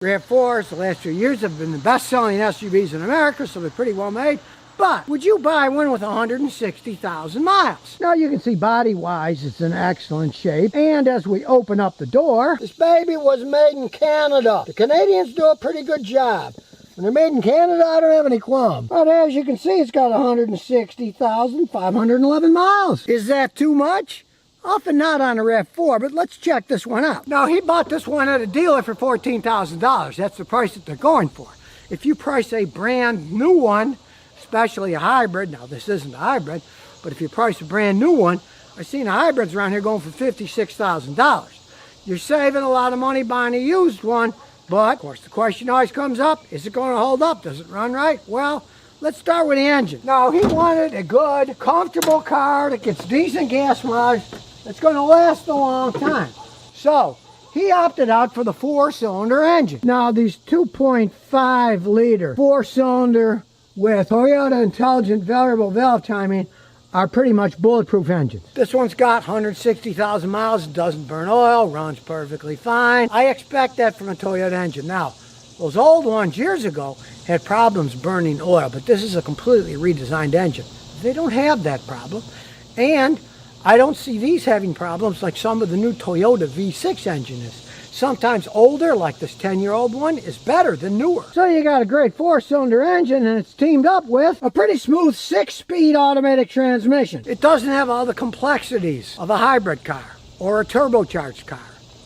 RAV4s the last few years have been the best-selling SUVs in America, so they're pretty well made. But would you buy one with 160,000 miles? Now you can see body-wise it's in excellent shape. And as we open up the door, this baby was made in Canada. The Canadians do a pretty good job. When they're made in Canada, I don't have any qualms. But as you can see, it's got 160,511 miles. Is that too much? Often not on a RAV4, but let's check this one out. Now, he bought this one at a dealer for $14,000. That's the price that they're going for. If you price a brand new one, especially a hybrid, now this isn't a hybrid, but if you price a brand new one, I've seen hybrids around here going for $56,000. You're saving a lot of money buying a used one, but of course the question always comes up, is it going to hold up? Does it run right? Well, let's start with the engine. Now, he wanted a good, comfortable car that gets decent gas mileage that's going to last a long time. So, he opted out for the 4-cylinder engine. Now, these 2.5 liter 4-cylinder with Toyota intelligent variable valve timing are pretty much bulletproof engines. This one's got 160,000 miles, doesn't burn oil, runs perfectly fine. I expect that from a Toyota engine. Now, those old ones years ago had problems burning oil, but this is a completely redesigned engine. They don't have that problem, and I don't see these having problems like some of the new Toyota V6 engine is. Sometimes older, like this 10-year-old one, is better than newer. So you got a great 4-cylinder engine, and it's teamed up with a pretty smooth 6-speed automatic transmission. It doesn't have all the complexities of a hybrid car or a turbocharged car.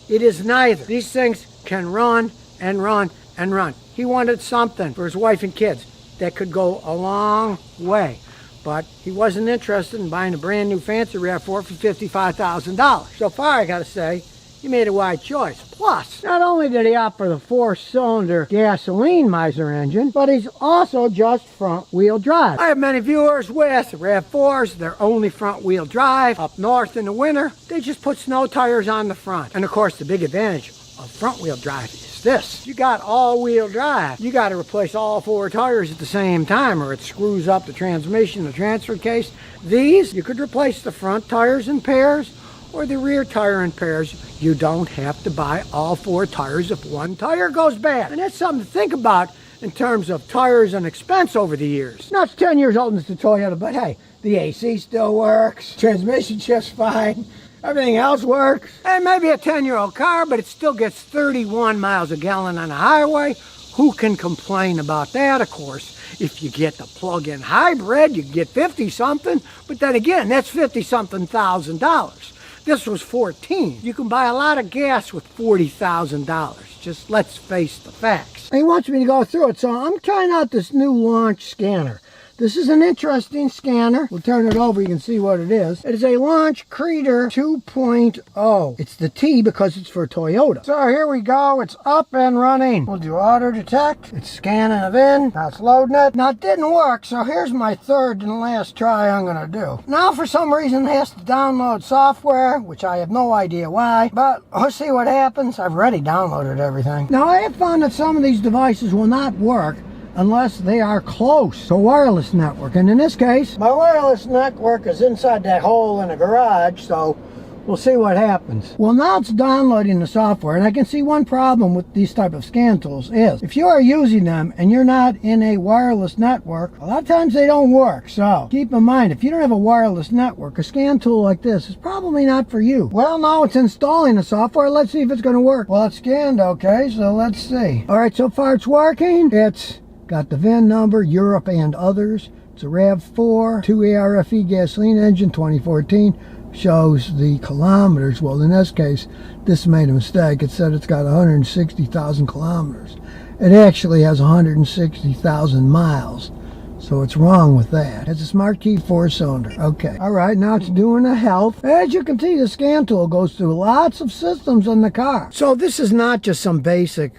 It is neither. These things can run and run and run. He wanted something for his wife and kids that could go a long way. But he wasn't interested in buying a brand new fancy RAV4 for $55,000. So far, I gotta say, he made a wise choice. Plus, not only did he opt for the 4-cylinder gasoline miser engine, but he's also just front-wheel drive. I have many viewers with RAV4s, they're only front-wheel drive. Up north in the winter, they just put snow tires on the front. And of course, the big advantage of front-wheel drive is this. You got all-wheel drive. You got to replace all 4 tires at the same time or it screws up the transmission, the transfer case. These, you could replace the front tires in pairs or the rear tire in pairs. You don't have to buy all 4 tires if one tire goes bad. And that's something to think about in terms of tires and expense over the years. Now it's 10 years old and it's a Toyota, but hey, the AC still works, transmission shifts fine, everything else works. And maybe a 10-year-old car, but it still gets 31 miles a gallon on a highway. Who can complain about that, of course? If you get the plug-in hybrid, you get 50-something, but then again, that's $50-something thousand. This was 14. You can buy a lot of gas with $40,000. Just let's face the facts. He wants me to go through it, so I'm trying out this new launch scanner. This is an interesting scanner. We'll turn it over, you can see what it is. It is a Launch Creator 2.0. It's the T because it's for Toyota. So here we go, it's up and running. We'll do auto detect. It's scanning it in. Now it's loading it. Now it didn't work, so here's my third and last try I'm gonna do. Now for some reason it has to download software, which I have no idea why, but let's see what happens. I've already downloaded everything. Now I have found that some of these devices will not work unless they are close to a wireless network. And in this case, my wireless network is inside that hole in the garage, so we'll see what happens. Well, now it's downloading the software, and I can see one problem with these type of scan tools is if you are using them and you're not in a wireless network, a lot of times they don't work. So keep in mind, if you don't have a wireless network, a scan tool like this is probably not for you. Well, now it's installing the software. Let's see if it's going to work. Well, it's scanned okay, so let's see. All right, so far it's working. It's got the VIN number, Europe and others. It's a RAV4, 2 ARFE gasoline engine, 2014. Shows the kilometers. Well, in this case, this made a mistake. It said it's got 160,000 kilometers. It actually has 160,000 miles. So it's wrong with that. It's a Smart Key 4-cylinder. Okay. All right, now it's doing a health. As you can see, the scan tool goes through lots of systems in the car. So this is not just some basic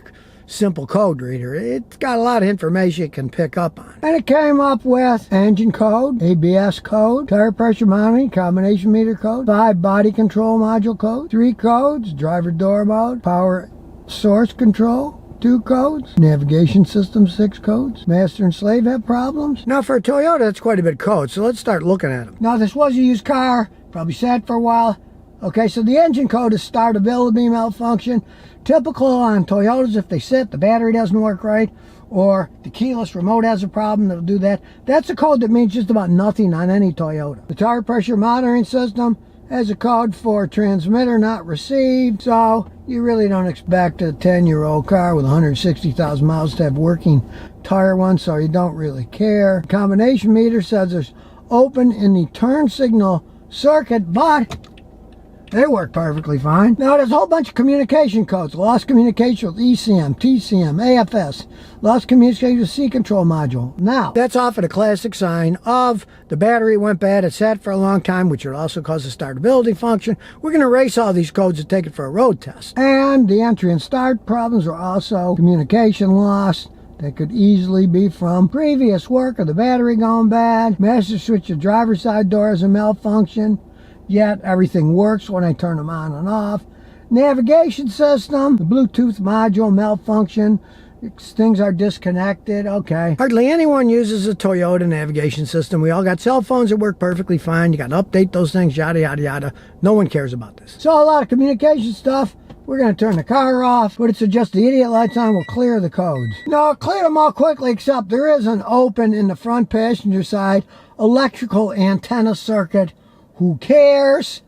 simple code reader. It's got a lot of information it can pick up on. And it came up with engine code, ABS code, tire pressure monitoring, combination meter code, 5 body control module code, 3 codes, driver door mode, power source control, 2 codes, navigation system 6 codes, master and slave have problems. Now for a Toyota, that's quite a bit of code, so let's start looking at them. Now this was a used car, probably sat for a while. Okay, so the engine code is startability malfunction. Typical on Toyotas, if they sit, the battery doesn't work right, or the keyless remote has a problem that'll do that. That's a code that means just about nothing on any Toyota. The tire pressure monitoring system has a code for transmitter not received, so you really don't expect a 10-year-old car with 160,000 miles to have working tire ones, so you don't really care. The combination meter says there's open in the turn signal circuit, but they work perfectly fine. Now there's a whole bunch of communication codes. Lost communication with ECM, TCM, AFS. Lost communication with C-control module. Now, that's often a classic sign of the battery went bad. It sat for a long time, which would also cause a startability function. We're going to erase all these codes and take it for a road test. And the entry and start problems are also communication loss. That could easily be from previous work or the battery going bad. Master switch to driver's side door is a malfunction. Yet everything works when I turn them on and off. Navigation system, the Bluetooth module malfunction. Things are disconnected. Okay. Hardly anyone uses a Toyota navigation system. We all got cell phones that work perfectly fine. You got to update those things, yada, yada, yada. No one cares about this. So a lot of communication stuff. We're going to turn the car off, but it's just the idiot lights on. We'll clear the codes. No, I'll clear them all quickly, except there is an open in the front passenger side electrical antenna circuit. Who cares?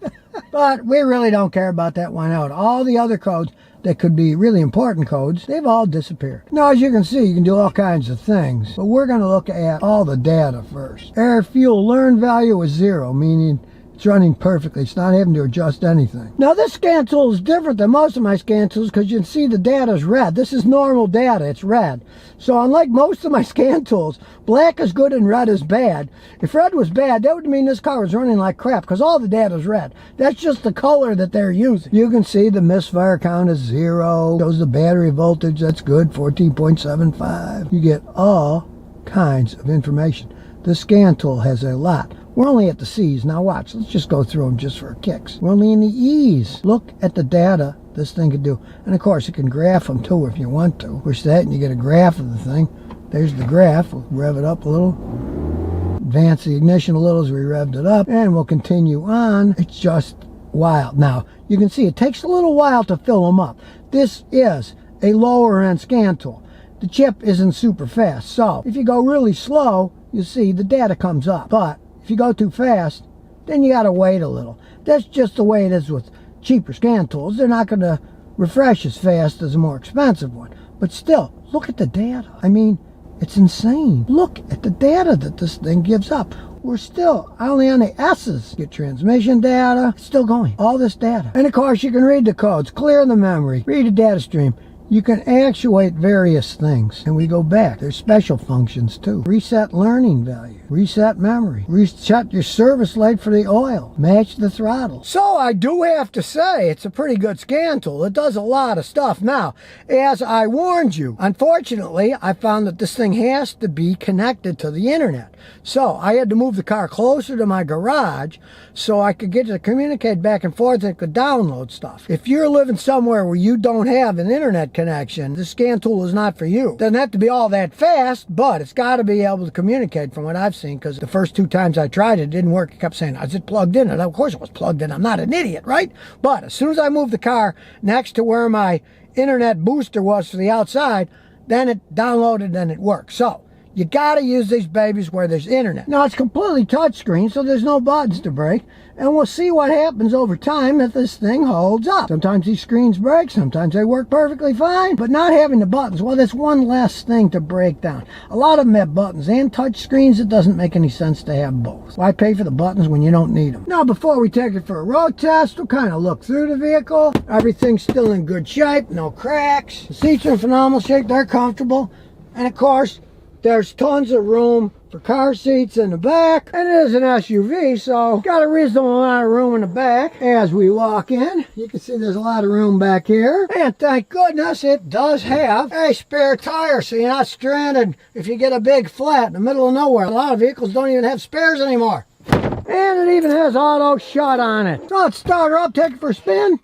But we really don't care about that one out. All the other codes that could be really important codes, they've all disappeared. Now, as you can see, you can do all kinds of things, but we're going to look at all the data first. Air fuel learn value is 0, meaning it's running perfectly. It's not having to adjust anything. Now, this scan tool is different than most of my scan tools because you can see the data is red. This is normal data. It's red. So unlike most of my scan tools, black is good and red is bad. If red was bad, that would mean this car was running like crap because all the data is red. That's just the color that they're using. You can see the misfire count is 0. Shows the battery voltage. That's good, 14.75. You get all kinds of information. This scan tool has a lot. We're only at the C's. Now watch, let's just go through them just for kicks. We're only in the E's. Look at the data this thing can do. And of course, you can graph them too if you want to. Push that and you get a graph of the thing. There's the graph. We'll rev it up a little. Advance the ignition a little as we revved it up. And we'll continue on. It's just wild. Now, you can see it takes a little while to fill them up. This is a lower end scan tool. The chip isn't super fast. So if you go really slow, you see the data comes up. But if you go too fast, then you got to wait a little. That's just the way it is with cheaper scan tools. They're not going to refresh as fast as a more expensive one. But still, look at the data. I mean, it's insane. Look at the data that this thing gives up. We're still only on the S's. Get transmission data. It's still going. All this data. And of course, you can read the codes, clear the memory, read a data stream. You can actuate various things. And we go back. There's special functions too. Reset learning value. Reset memory. Reset your service light for the oil. Match the throttle. So I do have to say, it's a pretty good scan tool. It does a lot of stuff. Now, as I warned you, unfortunately, I found that this thing has to be connected to the internet. So I had to move the car closer to my garage so I could get to communicate back and forth and could download stuff. If you're living somewhere where you don't have an internet connection, this scan tool is not for you. Doesn't have to be all that fast, but it's got to be able to communicate from what I've seen, because the first 2 times I tried it, it didn't work. It kept saying, is it plugged in? And of course it was plugged in. I'm not an idiot, right? But as soon as I moved the car next to where my internet booster was for the outside, then it downloaded and it worked. So you got to use these babies where there's internet. Now, it's completely touchscreen, so there's no buttons to break. And we'll see what happens over time if this thing holds up. Sometimes these screens break, sometimes they work perfectly fine. But not having the buttons, well, that's one less thing to break down. A lot of them have buttons and touch screens. It doesn't make any sense to have both. Why pay for the buttons when you don't need them? Now, before we take it for a road test, we'll kind of look through the vehicle. Everything's still in good shape, no cracks. The seats are in phenomenal shape, they're comfortable. And of course, there's tons of room for car seats in the back. And it is an SUV, so got a reasonable amount of room in the back. As we walk in, you can see there's a lot of room back here. And thank goodness it does have a spare tire, so you're not stranded if you get a big flat in the middle of nowhere. A lot of vehicles don't even have spares anymore. And it even has auto shut on it. So let's start her up, take it for a spin.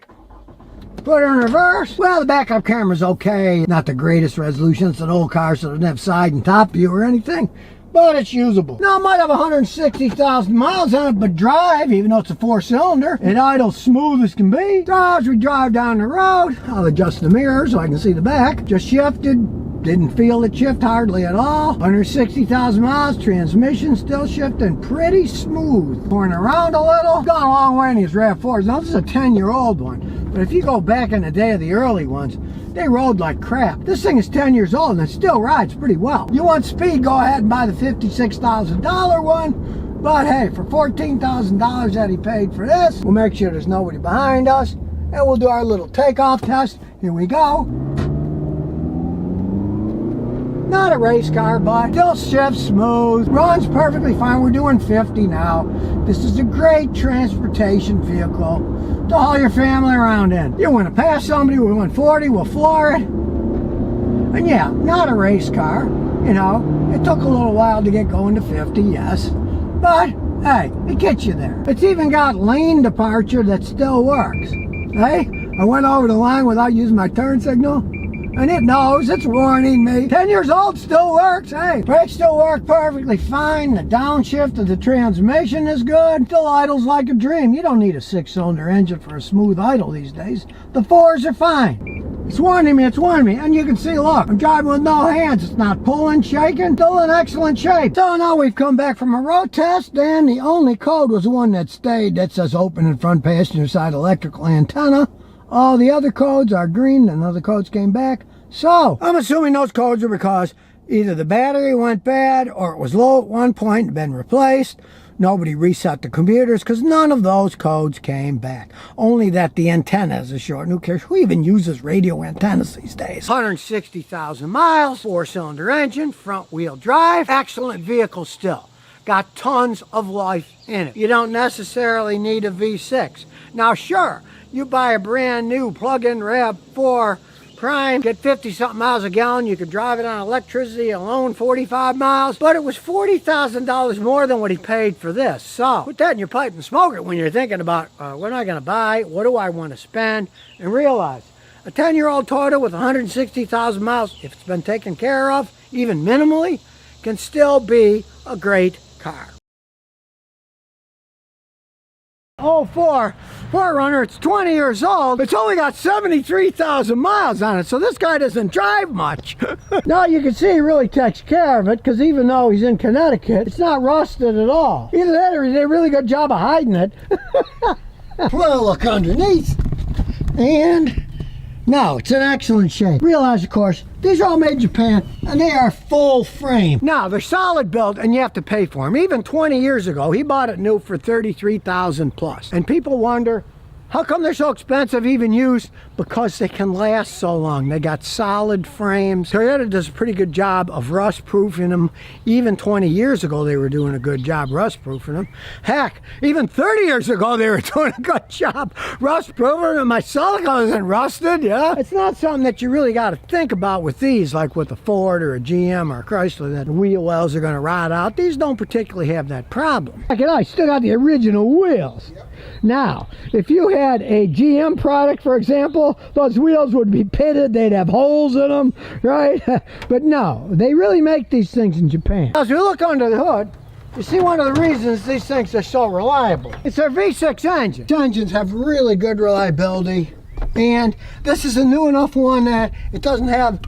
Put her in reverse. Well, the backup camera's okay. Not the greatest resolution. It's an old car, so it doesn't have side and top view or anything. but it's usable. Now, it might have 160,000 miles on it, but drive, even though it's a 4-cylinder, it idles smooth as can be. So as we drive down the road, I'll adjust the mirror so I can see the back. Just shifted. Didn't feel it shift hardly at all. 160,000 miles, transmission still shifting pretty smooth. Going around a little, gone a long way in these RAV4s. Now this is a 10-year-old one, but if you go back in the day of the early ones, they rode like crap. This thing is 10 years old and it still rides pretty well. You want speed, go ahead and buy the $56,000 one. But hey, for $14,000 that he paid for this, we'll make sure there's nobody behind us, and we'll do our little takeoff test. Here we go. Not a race car, but still shifts smooth, runs perfectly fine. We're doing 50 now. This is a great transportation vehicle to haul your family around in. You want to pass somebody, we want 40, we'll floor it. And yeah, not a race car. You know, it took a little while to get going to 50, yes. But hey, it gets you there. It's even got lane departure that still works. Hey, I went over the line without using my turn signal. And it knows, it's warning me. 10 years old, still works, hey. Brakes still work perfectly fine. The downshift of the transmission is good. Still idles like a dream. You don't need a 6-cylinder engine for a smooth idle these days. The 4s are fine. It's warning me, it's warning me. And you can see, look, I'm driving with no hands. It's not pulling, shaking, still in excellent shape. So now we've come back from a road test, and the only code was the one that stayed that says open in front passenger side electrical antenna. All the other codes are green, and other codes came back. So, I'm assuming those codes are because either the battery went bad or it was low at one point and been replaced. Nobody reset the computers because none of those codes came back. Only that the antennas are short. Who cares? Who even uses radio antennas these days? 160,000 miles, 4-cylinder engine, front-wheel drive. Excellent vehicle still. Got tons of life in it. You don't necessarily need a V6. Now, sure, you buy a brand new plug-in RAV4 Prime, get 50-something miles a gallon, you could drive it on electricity alone, 45 miles, but it was $40,000 more than what he paid for this. So, put that in your pipe and smoke it when you're thinking about, what am I going to buy, what do I want to spend, and realize, a 10-year-old Toyota with 160,000 miles, if it's been taken care of, even minimally, can still be a great car. 04 4Runner, it's 20 years old. It's only got 73,000 miles on it, so this guy doesn't drive much. Now you can see he really takes care of it, because even though he's in Connecticut, it's not rusted at all. Either that or he did a really good job of hiding it. We'll look underneath, and no, it's in excellent shape. Realize, of course, these are all made in Japan, and they are full frame. Now, they're solid built, and you have to pay for them. Even 20 years ago, he bought it new for $33,000 plus. And people wonder, how come they're so expensive, even used? Because they can last so long. They got solid frames. Toyota does a pretty good job of rust-proofing them. Even 20 years ago, they were doing a good job rust-proofing them. Heck, even 30 years ago, they were doing a good job rust-proofing them. My silicone isn't rusted, yeah? It's not something that you really got to think about with these, like with a Ford or a GM or a Chrysler, that the wheel wells are going to rot out. These don't particularly have that problem. Like, I still got the original wheels. Yep. Now, if you had a GM product, for example, those wheels would be pitted, they'd have holes in them, right? But no, they really make these things in Japan. As we look under the hood, you see one of the reasons these things are so reliable. It's their V6 engine. These engines have really good reliability, and this is a new enough one that it doesn't have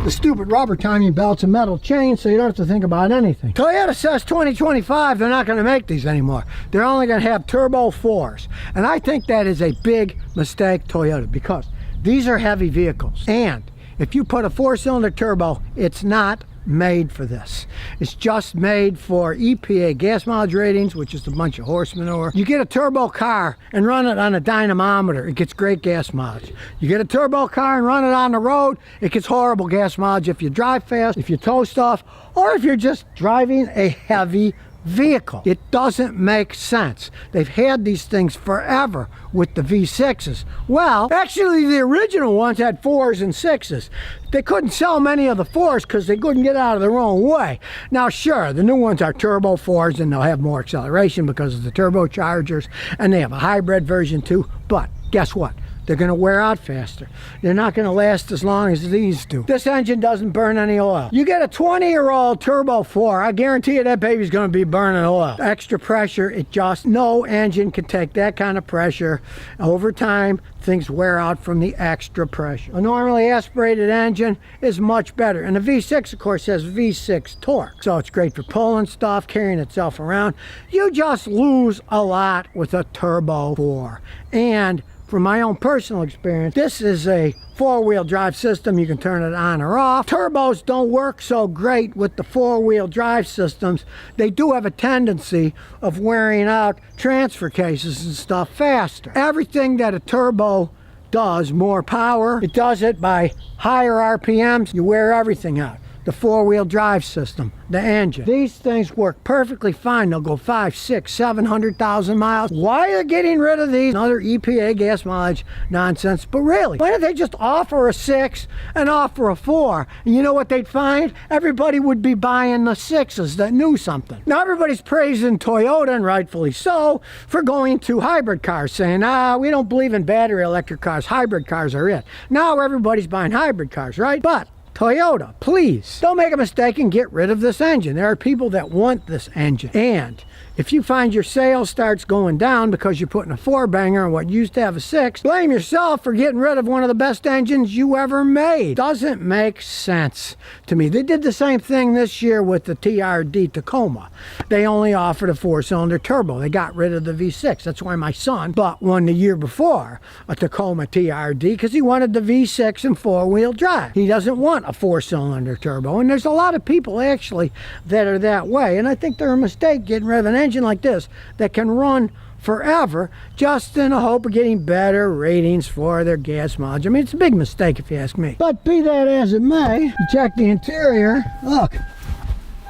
the stupid rubber timing belts and metal chains, so you don't have to think about anything. Toyota says 2025 they're not going to make these anymore. They're only going to have turbo 4s, and I think that is a big mistake, Toyota, because these are heavy vehicles, and if you put a 4-cylinder turbo, it's not made for this. It's just made for EPA gas mileage ratings, which is a bunch of horse manure. You get a turbo car and run it on a dynamometer, it gets great gas mileage. You get a turbo car and run it on the road, it gets horrible gas mileage if you drive fast, if you tow stuff, or if you're just driving a heavy vehicle. It doesn't make sense. They've had these things forever with the V6s. Well, actually the original ones had 4s and 6s. They couldn't sell many of the 4s because they couldn't get out of their own way. Now sure, the new ones are turbo 4s and they'll have more acceleration because of the turbochargers, and they have a hybrid version too, but guess what? they're going to wear out faster. They're not going to last as long as these do. This engine doesn't burn any oil. You get a 20-year-old Turbo 4, I guarantee you that baby's going to be burning oil. Extra pressure, no engine can take that kind of pressure. Over time, things wear out from the extra pressure. A normally aspirated engine is much better. And the V6, of course, has V6 torque. So it's great for pulling stuff, carrying itself around. You just lose a lot with a Turbo 4. And from my own personal experience, this is a four-wheel drive system. You can turn it on or off. Turbos don't work so great with the four-wheel drive systems. They do have a tendency of wearing out transfer cases and stuff faster. Everything that a turbo does, more power, it does it by higher RPMs. You wear everything out. The four-wheel drive system, the engine. These things work perfectly fine. They'll go 500, 600, 700,000 miles. Why are they getting rid of these other EPA gas mileage nonsense? But really, why don't they just offer a 6 and offer a 4? And you know what they'd find? Everybody would be buying the 6s that knew something. Now everybody's praising Toyota, and rightfully so, for going to hybrid cars, saying, we don't believe in battery electric cars. Hybrid cars are it. Now everybody's buying hybrid cars, right? But Toyota, please don't make a mistake and get rid of this engine. There are people that want this engine. And if you find your sales starts going down because you're putting a 4-banger on what used to have a 6, blame yourself for getting rid of one of the best engines you ever made. Doesn't make sense to me. They did the same thing this year with the TRD Tacoma. They only offered a 4-cylinder turbo. They got rid of the V6. That's why my son bought one the year before, a Tacoma TRD, because he wanted the V6 and 4-wheel drive. He doesn't want a 4-cylinder turbo. And there's a lot of people actually that are that way. And I think they're a mistake getting rid of an engine like this that can run forever just in the hope of getting better ratings for their gas mileage. I mean, it's a big mistake if you ask me. But be that as it may, you check the interior. Look,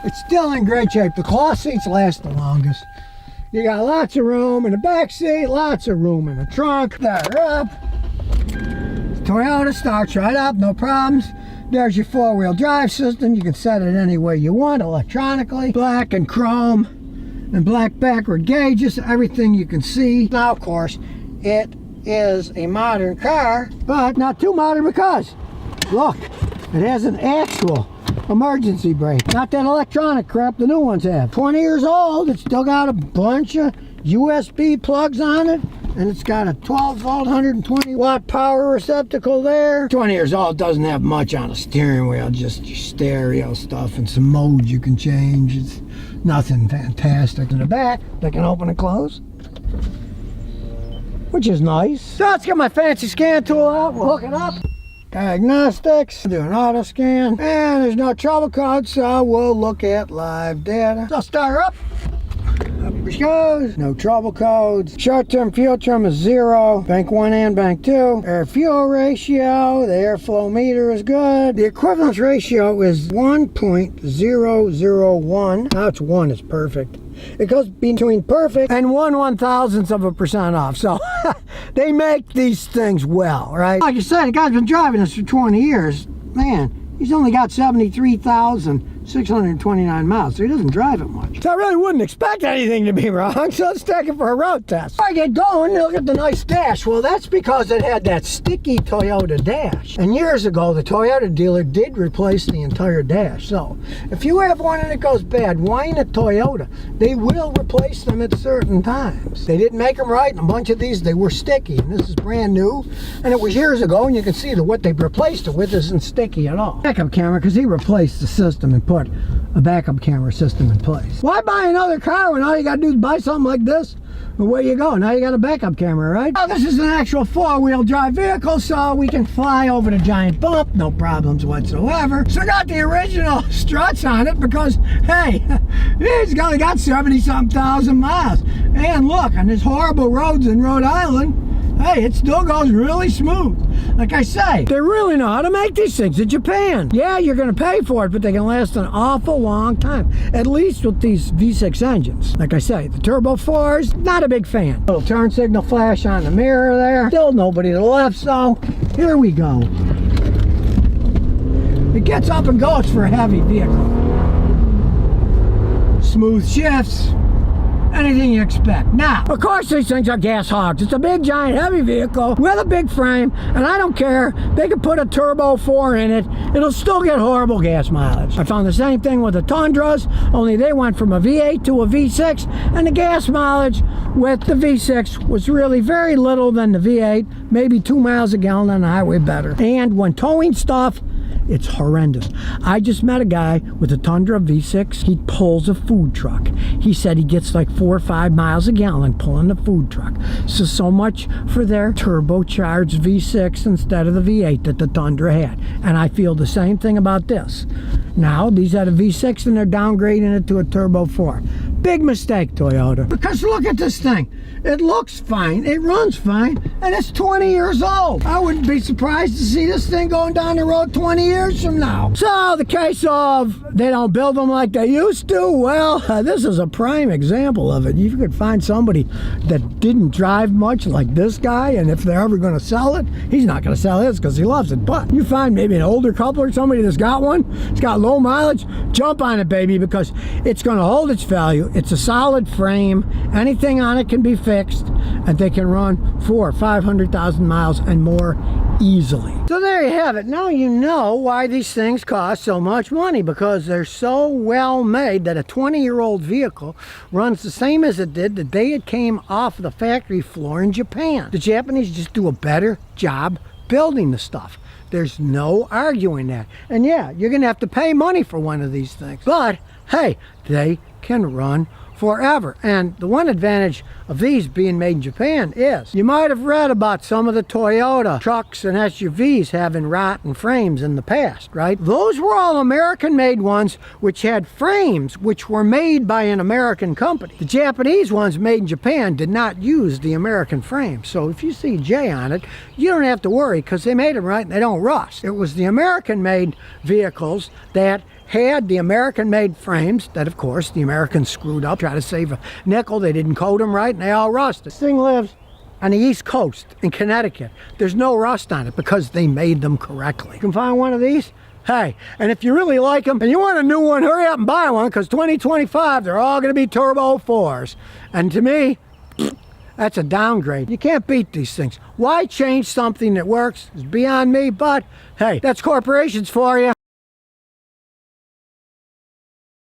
it's still in great shape. The cloth seats last the longest. You got lots of room in the back seat, lots of room in the trunk. Start up. Toyota starts right up, no problems. There's your 4-wheel drive system. You can set it any way you want electronically. Black and chrome and black backward gauges, everything you can see. Now, of course, it is a modern car, but not too modern because, look, it has an actual emergency brake. Not that electronic crap the new ones have. 20 years old, it's still got a bunch of USB plugs on it. And it's got a 12-volt, 120-watt power receptacle there. 20 years old, doesn't have much on a steering wheel, just your stereo stuff and some modes you can change. It's nothing fantastic. In the back, they can open and close, which is nice. So let's get my fancy scan tool out. We'll hook it up. Diagnostics, do an auto scan, and there's no trouble code, so we'll look at live data. So start her up. Up she goes. No trouble codes. Short-term fuel term is 0. Bank 1 and bank 2. Air fuel ratio. The airflow meter is good. The equivalence ratio is 1.001. Now it's 1 is perfect. It goes between perfect and 1/1000% off. So they make these things well, right? Like you said, the guy's been driving this for 20 years. Man, he's only got 73,629 miles, so he doesn't drive it much. So I really wouldn't expect anything to be wrong, so let's take it for a road test. Before I get going, look at the nice dash. Well, that's because it had that sticky Toyota dash. And years ago, the Toyota dealer did replace the entire dash. So if you have one and it goes bad, whine at Toyota. They will replace them at certain times. They didn't make them right, and a bunch of these, they were sticky. And this is brand new, and it was years ago, and you can see that what they replaced it with isn't sticky at all. Backup camera, because he replaced the system and put a backup camera system in place. Why buy another car when all you gotta do is buy something like this? Away you go. Now you got a backup camera, right? Now this is an actual 4-wheel drive vehicle, so we can fly over the giant bump, no problems whatsoever. So I got the original struts on it because, hey, it's only got 70-something thousand miles. And look, on these horrible roads in Rhode Island, hey, it still goes really smooth. Like I say, they really know how to make these things in Japan. Yeah, you're going to pay for it, but they can last an awful long time. At least with these V6 engines. Like I say, the Turbo 4s, not a big fan. Little turn signal flash on the mirror there. Still nobody to the left, so here we go. It gets up and goes for a heavy vehicle. Smooth shifts. anything you expect. Now, of course, these things are gas hogs. It's a big, giant, heavy vehicle with a big frame, and I don't care. They could put a turbo 4 in it. It'll still get horrible gas mileage. I found the same thing with the Tundras, only they went from a V8 to a V6, and the gas mileage with the V6 was really very little than the V8, maybe 2 miles a gallon on the highway better. And when towing stuff, it's horrendous. I just met a guy with a Tundra V6. He pulls a food truck. He said he gets like 4 or 5 miles a gallon pulling the food truck. So much for their turbocharged V6 instead of the V8 that the Tundra had. And I feel the same thing about this. Now, these had a V6 and they're downgrading it to a Turbo 4. Big mistake, Toyota. Because look at this thing. It looks fine, it runs fine, and it's 20 years old. I wouldn't be surprised to see this thing going down the road 20 years from now. So the case of they don't build them like they used to, well, this is a prime example of it. You could find somebody that didn't drive much like this guy, and if they're ever going to sell it, he's not going to sell his because he loves it. But you find maybe an older couple or somebody that's got one, it's got low mileage, jump on it, baby, because it's going to hold its value. It's a solid frame. Anything on it can be fixed, and they can run 400,000 or 500,000 miles and more easily. So there you have it. Now you know why these things cost so much money, because they're so well made that a 20-year-old vehicle runs the same as it did the day it came off the factory floor in Japan. The Japanese just do a better job building the stuff. There's no arguing that. And yeah, you're gonna have to pay money for one of these things, but hey, they can run forever. And the one advantage of these being made in Japan is you might have read about some of the Toyota trucks and SUVs having rotten frames in the past, right? Those were all American made ones which had frames which were made by an American company. The Japanese ones made in Japan did not use the American frame. So if you see J on it, you don't have to worry because they made them right and they don't rust. It was the American made vehicles that had the American-made frames that, of course, the Americans screwed up, tried to save a nickel. They didn't coat them right, and they all rusted. This thing lives on the East Coast in Connecticut. There's no rust on it because they made them correctly. You can find one of these. Hey, and if you really like them and you want a new one, hurry up and buy one, because 2025, they're all going to be Turbo 4s. And to me, that's a downgrade. You can't beat these things. Why change something that works? It's beyond me, but hey, that's corporations for you.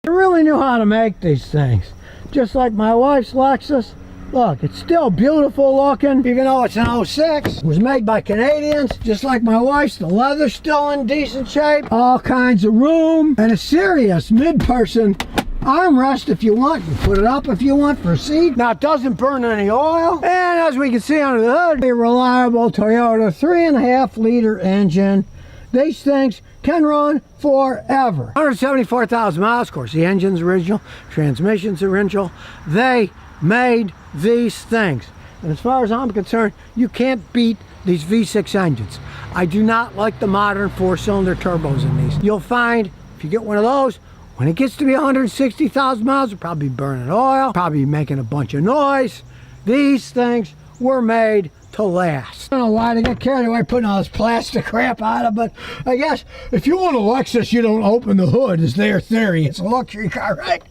I really knew how to make these things. Just like my wife's Lexus. Look, it's still beautiful looking, even though it's an 06. It was made by Canadians. Just like my wife's, the leather's still in decent shape. All kinds of room. And a serious mid-person armrest if you want. You put it up if you want for a seat. Now, it doesn't burn any oil. And as we can see under the hood, a reliable Toyota 3.5 liter engine. These things can run forever. 174,000 miles, of course. The engine's original, transmission's original. They made these things. And as far as I'm concerned, you can't beat these V6 engines. I do not like the modern 4-cylinder turbos in these. You'll find, if you get one of those, when it gets to be 160,000 miles, you'll probably be burning oil, probably making a bunch of noise. These things were made to last. I don't know why they get carried away putting all this plastic crap on them, but I guess if you own a Lexus, you don't open the hood, is their theory. It's a luxury car, right?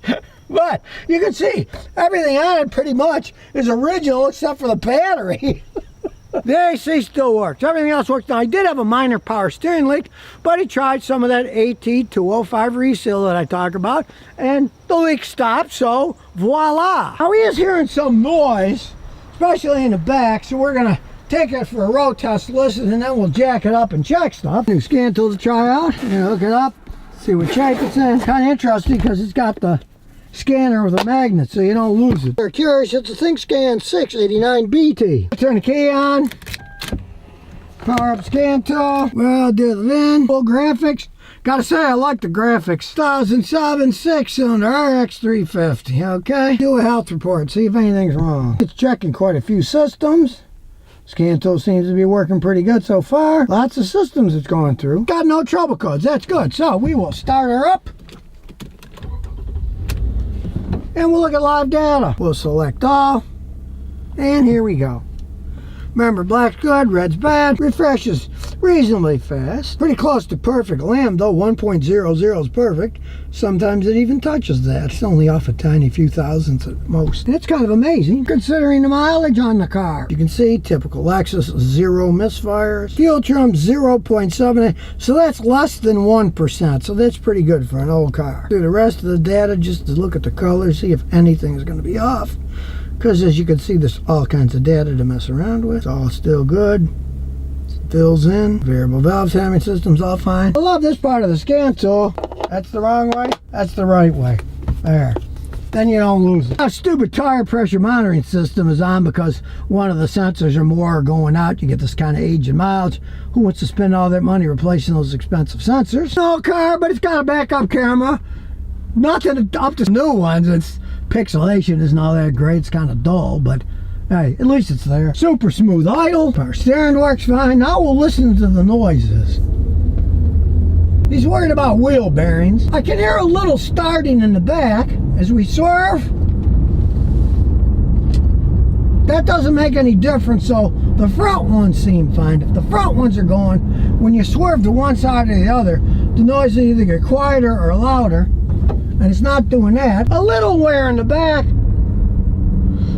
But you can see everything on it pretty much is original except for the battery. The AC still works. Everything else works. Now, I did have a minor power steering leak, but he tried some of that AT205 reseal that I talk about, and the leak stopped, so voila. Now, he is hearing some noise, especially in the back, so we're gonna take it for a road test, listen, and then we'll jack it up and check stuff. New scan tool to try out. Hook it up, see what shape it's in. Kind of interesting because it's got the scanner with a magnet, so you don't lose it. If you're curious, it's a ThinkScan 689 BT. Turn the key on, power up scan tool. Well, do the VIN, full graphics. Gotta say, I like the graphics. 2007 6-cylinder RX 350, okay? Do a health report, see if anything's wrong. It's checking quite a few systems. Scan tool seems to be working pretty good so far. Lots of systems it's going through. Got no trouble codes, that's good. So we will start her up. And we'll look at live data. We'll select all. And here we go. Remember, black's good, red's bad. Refreshes reasonably fast. Pretty close to perfect lamb, though. 1.00 is perfect. Sometimes it even touches that. It's only off a tiny few thousandths at most. It's kind of amazing considering the mileage on the car. You can see typical Lexus, 0 misfires. Fuel trim 0.78, so that's less than 1%. So that's pretty good for an old car. Do the rest of the data just to look at the colors, see if anything is going to be off. Because as you can see, there's all kinds of data to mess around with. It's all still good. Fills in. Variable valve timing system's all fine. I love this part of the scan tool. That's the wrong way. That's the right way. There. Then you don't lose it. Now, stupid tire pressure monitoring system is on because one of the sensors or more are going out. You get this kind of age and mileage. Who wants to spend all that money replacing those expensive sensors? No car, but it's got a backup camera. Nothing up to new ones. It's pixelation isn't all that great. It's kind of dull, but hey, at least it's there. Super smooth idle. Power steering works fine. Now we'll listen to the noises. He's worried about wheel bearings. I can hear a little starting in the back as we swerve. That doesn't make any difference, so the front ones seem fine. If the front ones are going, when you swerve to one side or the other, the noise will either get quieter or louder, and it's not doing that. A little wear in the back.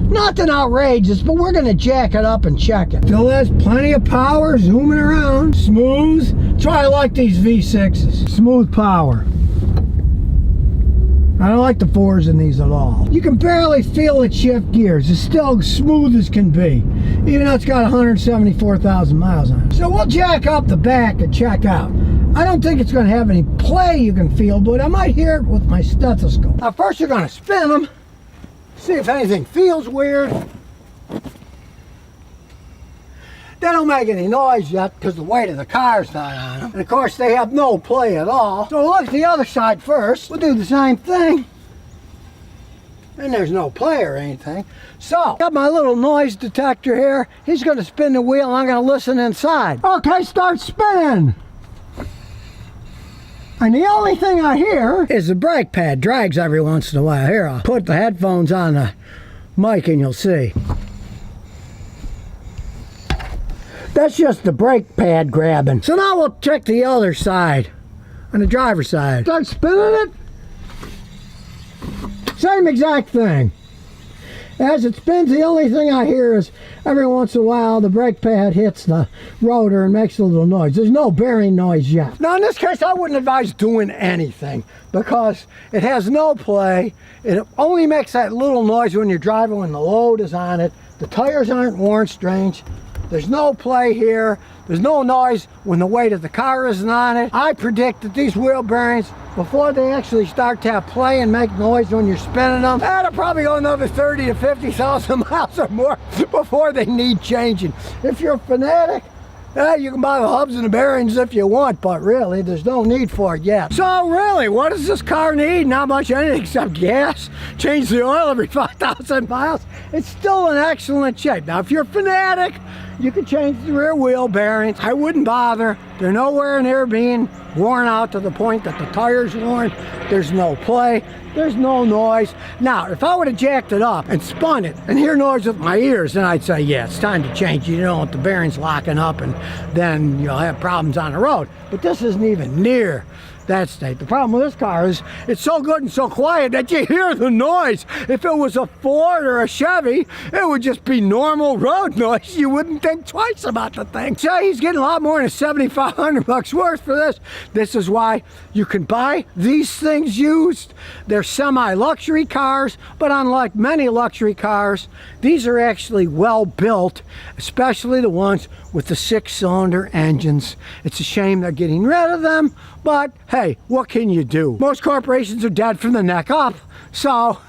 Nothing outrageous, but we're gonna jack it up and check it. Still has plenty of power, zooming around, smooth. That's why I like these V6s. Smooth power. I don't like the 4s in these at all. You can barely feel it shift gears. It's still smooth as can be, even though it's got 174,000 miles on it. So we'll jack up the back and check out. I don't think it's gonna have any play you can feel, but I might hear it with my stethoscope. Now first you're gonna spin them. See if anything feels weird. They don't make any noise yet because the weight of the car's not on them. And of course they have no play at all. So we'll look at the other side first. We'll do the same thing. And there's no play or anything. So, got my little noise detector here. He's going to spin the wheel and I'm going to listen inside. Okay, start spinning. And the only thing I hear is the brake pad drags every once in a while. Here, I'll put the headphones on the mic and you'll see. That's just the brake pad grabbing. So now we'll check the other side, on the driver's side. Start spinning it. Same exact thing. As it spins, the only thing I hear is every once in a while the brake pad hits the rotor and makes a little noise. There's no bearing noise yet. Now in this case I wouldn't advise doing anything because it has no play. It only makes that little noise when you're driving when the load is on it. The tires aren't worn strange. There's no play here. There's no noise when the weight of the car isn't on it. I predict that these wheel bearings, before they actually start to have play and make noise when you're spinning them, that'll probably go another 30 to 50,000 miles or more before they need changing. If you're a fanatic, you can buy the hubs and the bearings if you want, but really, there's no need for it yet. So really, what does this car need? Not much anything except gas. Change the oil every 5,000 miles. It's still in excellent shape. Now, if you're a fanatic, you can change the rear wheel bearings. I wouldn't bother. They're nowhere near being worn out to the point that the tire's worn. There's no play. There's no noise. Now, if I would have jacked it up and spun it and hear noise with my ears, then I'd say, yeah, it's time to change. You don't want the bearings locking up and then you'll have problems on the road. But this isn't even near that state. The problem with this car is it's so good and so quiet that you hear the noise. If it was a Ford or a Chevy, it would just be normal road noise. You wouldn't think twice about the thing. So he's getting a lot more than $7,500 worth for this. This is why you can buy these things used. They're semi-luxury cars, but unlike many luxury cars, these are actually well built, especially the ones with the 6-cylinder engines. It's a shame they're getting rid of them, but hey, what can you do? Most corporations are dead from the neck up, so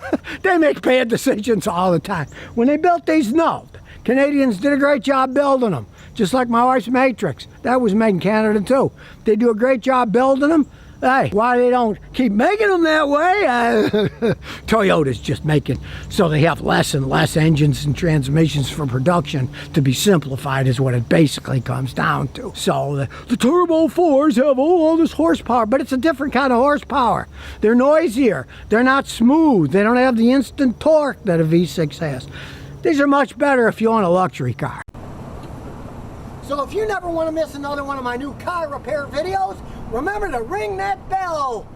they make bad decisions all the time. When they built these, no. Canadians did a great job building them, just like my wife's Matrix. That was made in Canada too. They do a great job building them. Hey, why they don't keep making them that way? Toyota's just making so they have less and less engines and transmissions for production to be simplified is what it basically comes down to. So the Turbo 4s have all this horsepower, but it's a different kind of horsepower. They're noisier. They're not smooth. They don't have the instant torque that a V6 has. These are much better if you own a luxury car. So if you never want to miss another one of my new car repair videos, remember to ring that bell.